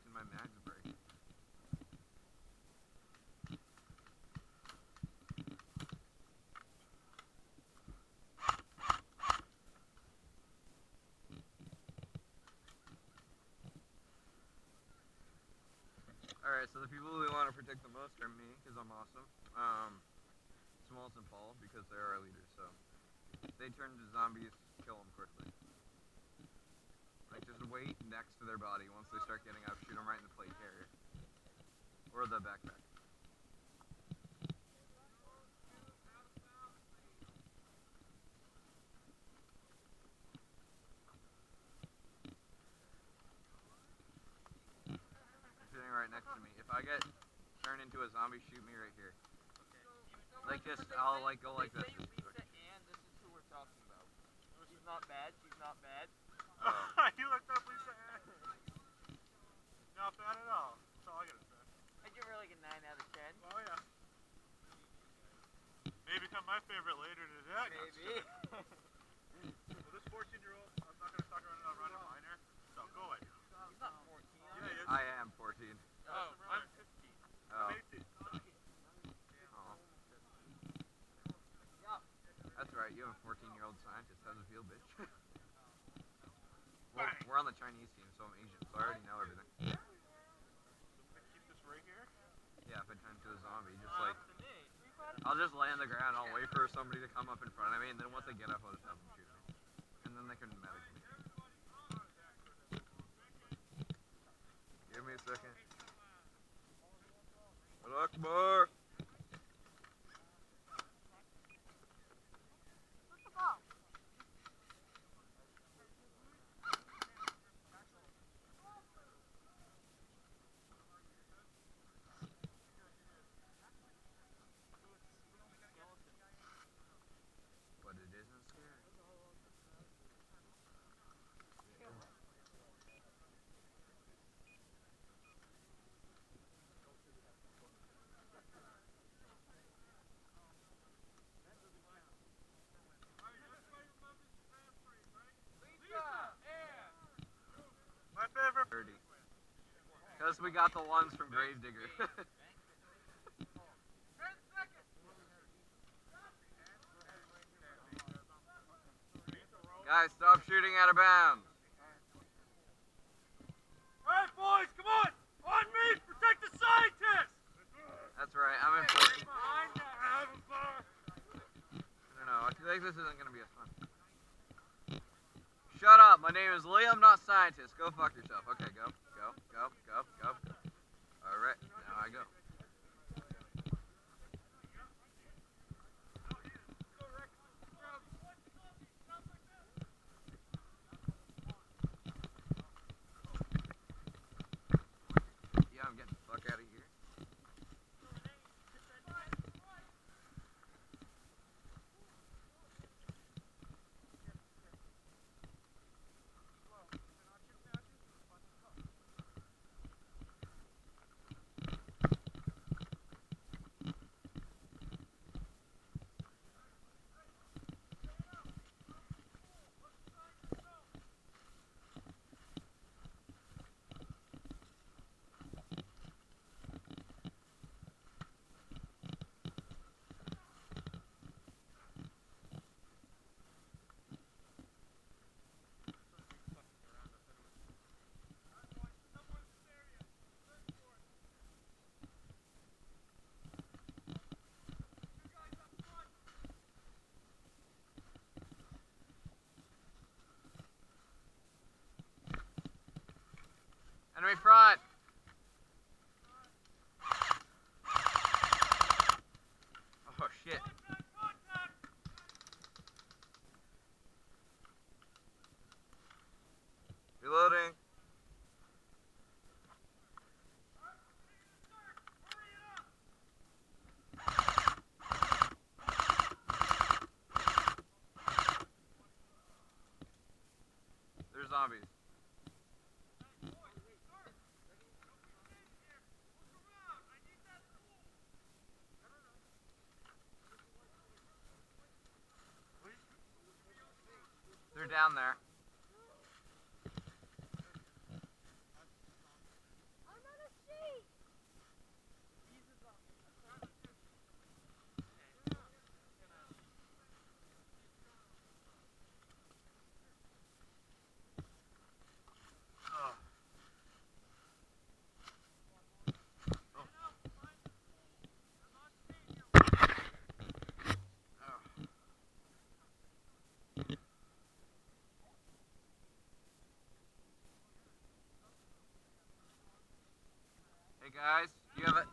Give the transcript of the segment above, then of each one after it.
and my mags break. Alright, so the people we want to protect the most are me, because I'm awesome. Smalls and Paul, because they're our leaders, so if they turn into zombies, kill them quickly. Like, just wait next to their body. Once they start getting up, shoot them right in the plate carrier. Or the backpack. They're sitting right next to me. If I get turned into a zombie, shoot me right here. Like this, I'll like go like this. Lisa, and this is who we're talking about. She's not bad, she's not bad. You looked up Lisa Ann. Not bad at all. That's all I gotta say. I give her like a 9 out of 10. Oh yeah. May become my favorite later today. Maybe. Well, this 14-year-old, I'm not gonna talk around a minor, so go ahead. He's not 14. Yeah, he is. I am 14. Oh, I'm 15. Oh. I'm 18. Oh. That's right, you have a 14-year-old scientist. How's it feel, bitch? Well, we're on the Chinese team, so I'm Asian, so I already know everything. So we keep this right here? Yeah, if I turn into a zombie, just like... I'll just lay on the ground, I'll wait for somebody to come up in front of me, and then once they get up, I'll just have them shoot me. And then they can medic me. Give me a second. Akbar! But it isn't scary. My favorite. Dirty. Because we got the ones from Gravedigger. Guys, stop shooting out of bounds. Alright, boys, come on! On me! Protect the scientist! That's right, I'm important. I don't know, I feel like this isn't gonna be as fun. Shut up, my name is Liam, not scientist. Go fuck yourself. Okay, go. Alright, now I go. Yeah, I'm getting the fuck out of here. Enemy front! Oh shit. Reloading. They're zombies. They're down there. Hey guys, you have a.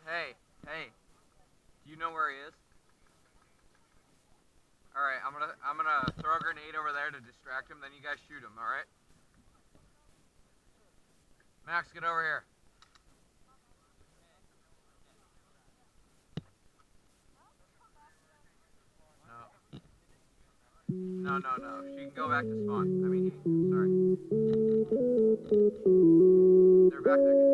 Hey, hey. Do you know where he is? All right, I'm gonna throw a grenade over there to distract him. Then you guys shoot him. All right. Max, get over here. No. No. She can go back to spawn. I mean, sorry. They're back there.